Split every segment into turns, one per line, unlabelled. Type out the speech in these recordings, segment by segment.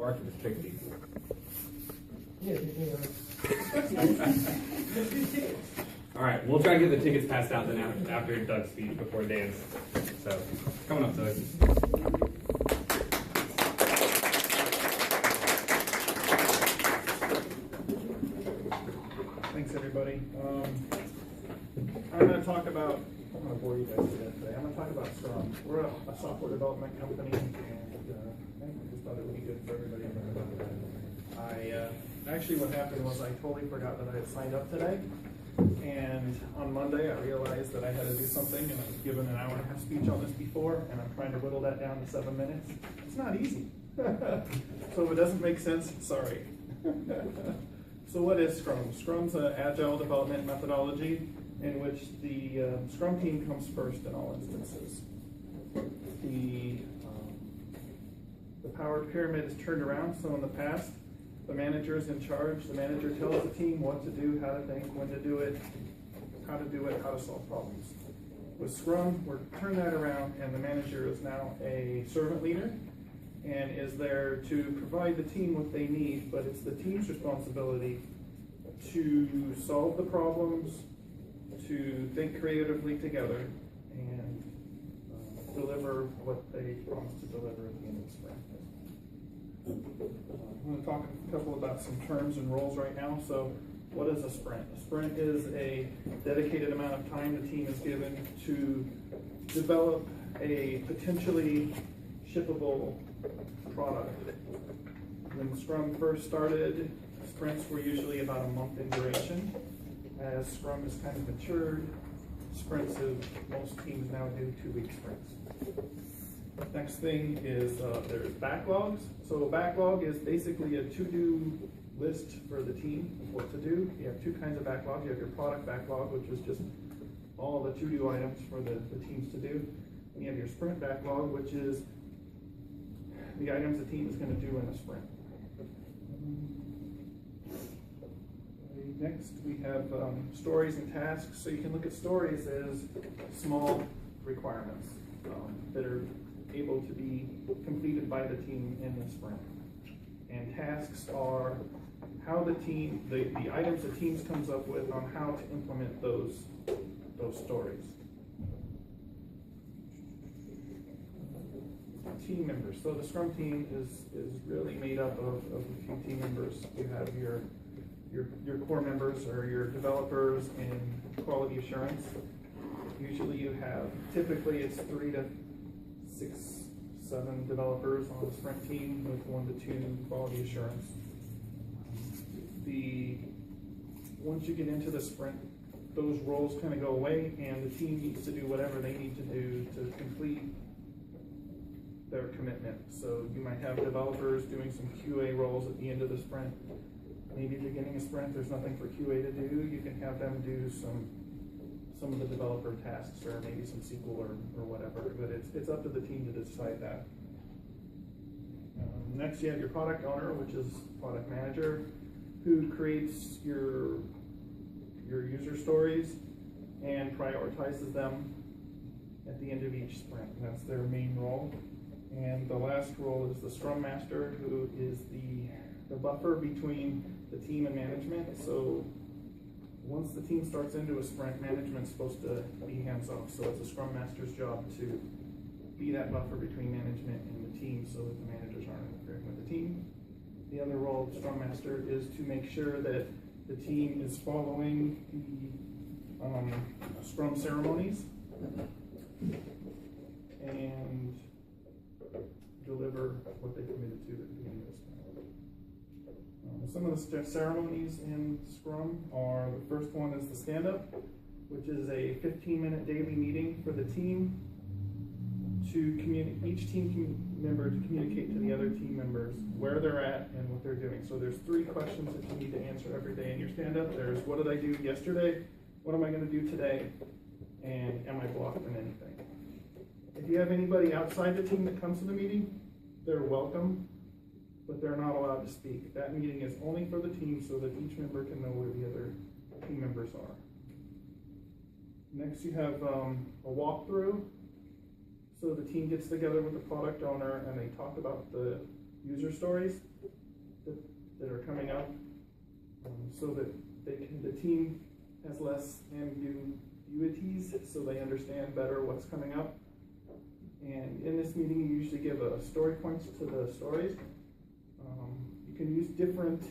Or I can just pick these.
Yeah.
All right, we'll try to get the tickets passed out then after Doug's speech before Dan's. So, coming up, Doug.
Thanks, everybody. I'm going to talk about, I'm going to bore you guys to death today. I'm going to talk about Scrum. We're a software development company, and I just thought it would be good for everybody to learn about that. Actually, what happened was I totally forgot that I had signed up today. And on Monday, I realized that I had to do something, and I was given an hour-and-a-half speech on this before, and I'm trying to whittle that down to 7 minutes. It's not easy. So if it doesn't make sense, sorry. So what is Scrum? Scrum's an agile development methodology in which the Scrum team comes first in all instances. The power pyramid is turned around, so in the past, the manager is in charge. The manager tells the team what to do, how to think, when to do it, how to solve problems. With Scrum, we're turning that around, and the manager is now a servant leader and is there to provide the team what they need, but it's the team's responsibility to solve the problems, to think creatively together, and deliver what they promise to deliver at the end of the sprint. I'm going to talk a couple about some terms and roles right now. So what is a sprint? A sprint is a dedicated amount of time the team is given to develop a potentially shippable product. When Scrum first started, sprints were usually about a month in duration. As Scrum has kind of matured, sprints of most teams now do 2-week sprints. Next thing is there's backlogs. So a backlog is basically a to-do list for the team of what to do. You have two kinds of backlogs. You have your product backlog, which is just all the to-do items for the teams to do. And you have your sprint backlog, which is the items the team is going to do in a sprint. Next, we have stories and tasks. So you can look at stories as small requirements that are able to be completed by the team in the sprint. And tasks are how the team, the items the teams comes up with on how to implement those stories. Team members. So the Scrum team is really made up of a few team members. You have your core members or your developers in quality assurance. Usually you have, typically it's 3 to 6, 7 developers on the sprint team with 1 to 2 quality assurance. Once you get into the sprint, those roles kind of go away, and the team needs to do whatever they need to do to complete their commitment. So you might have developers doing some QA roles at the end of the sprint. Maybe beginning a sprint, there's nothing for QA to do. You can have them do some of the developer tasks, or maybe some SQL or whatever, but it's up to the team to decide that. Next, you have your product owner, which is product manager, who creates your user stories and prioritizes them at the end of each sprint. That's their main role. And the last role is the Scrum Master, who is the buffer between the team and management. So once the team starts into a sprint, management's supposed to be hands-off. So it's a Scrum Master's job to be that buffer between management and the team so that the managers aren't interfering with the team. The other role of the Scrum Master is to make sure that the team is following the Scrum ceremonies and deliver what they committed to at the beginning of the sprint. Some of the ceremonies in Scrum are, the first one is the stand-up, which is a 15-minute daily meeting for the team to communicate, each team member to communicate to the other team members where they're at and what they're doing. So there's 3 questions that you need to answer every day in your stand-up. There's, what did I do yesterday? What am I going to do today? And am I blocked in anything? If you have anybody outside the team that comes to the meeting, they're welcome, but they're not allowed to speak. That meeting is only for the team so that each member can know where the other team members are. Next, you have a walkthrough. So the team gets together with the product owner and they talk about the user stories that are coming up, so that the team has less ambiguities, so they understand better what's coming up. And in this meeting, you usually give story points to the stories. You can use different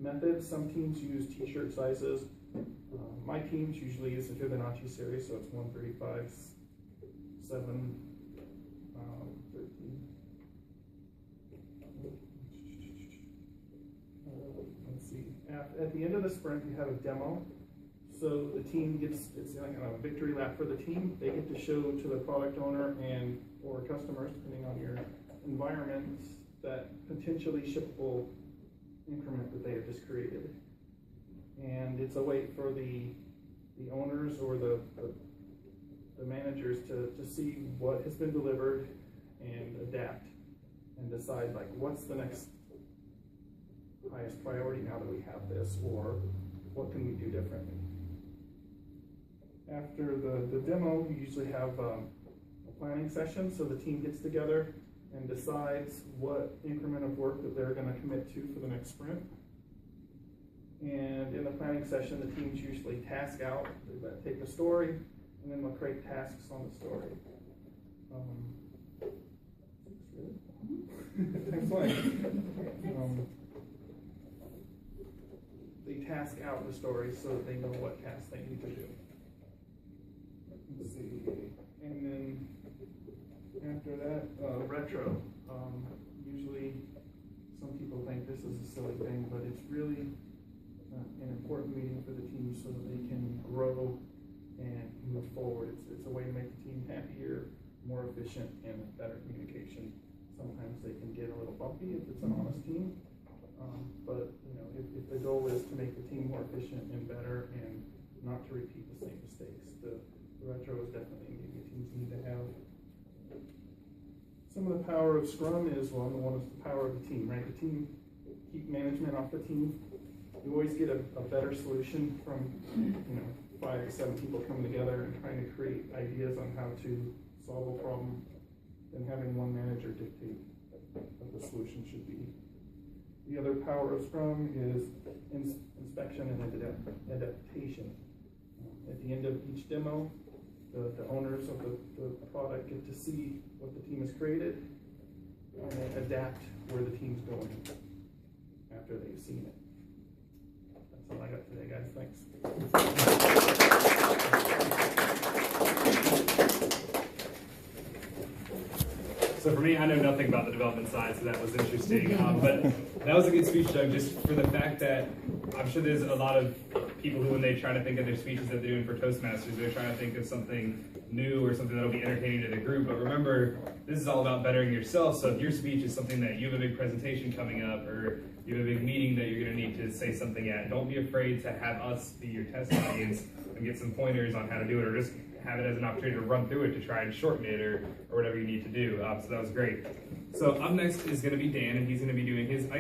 methods. Some teams use t-shirt sizes. My teams usually use the Fibonacci series, so it's 135, 7, 13. Let's see. At the end of the sprint, you have a demo. So the team it's like a victory lap for the team. They get to show to the product owner and or customers, depending on your environment, that potentially shippable increment that they have just created. And it's a way for the owners or the managers to see what has been delivered and adapt and decide, like, what's the next highest priority now that we have this, or what can we do differently. After the demo, you usually have a planning session, so the team gets together and decides what increment of work that they're going to commit to for the next sprint. And in the planning session, the teams usually task out. They take a story, and then they'll create tasks on the story. They task out the story so that they know what tasks they need to do. Let's see. And then after that, retro. Usually, some people think this is a silly thing, but it's really an important meeting for the team so that they can grow and move forward. It's a way to make the team happier, more efficient, and better communication. Sometimes they can get a little bumpy if it's an honest team, but if the goal is to make the team more efficient and better and not to repeat the same mistakes, the retro is definitely a meeting the teams need to have. Some of the power of Scrum is, well, one is the power of the team, right? The team, keep management off the team. You always get a better solution from 5 to 7 people coming together and trying to create ideas on how to solve a problem than having one manager dictate what the solution should be. The other power of Scrum is inspection and adaptation. At the end of each demo, the owners of the product get to see what the team has created and then adapt where the team's going after they've seen it. That's all I got today, guys. Thanks.
So for me, I know nothing about the development side, so that was interesting. But that was a good speech, Doug, just for the fact that I'm sure there's a lot of people who, when they try to think of their speeches that they're doing for Toastmasters, they're trying to think of something new or something that'll be entertaining to the group. But remember, this is all about bettering yourself. So if your speech is something that you have a big presentation coming up, or you have a big meeting that you're going to need to say something at, don't be afraid to have us be your test audience and get some pointers on how to do it, or just have it as an opportunity to run through it to try and shorten it or whatever you need to do. So that was great. So up next is going to be Dan, and he's going to be doing his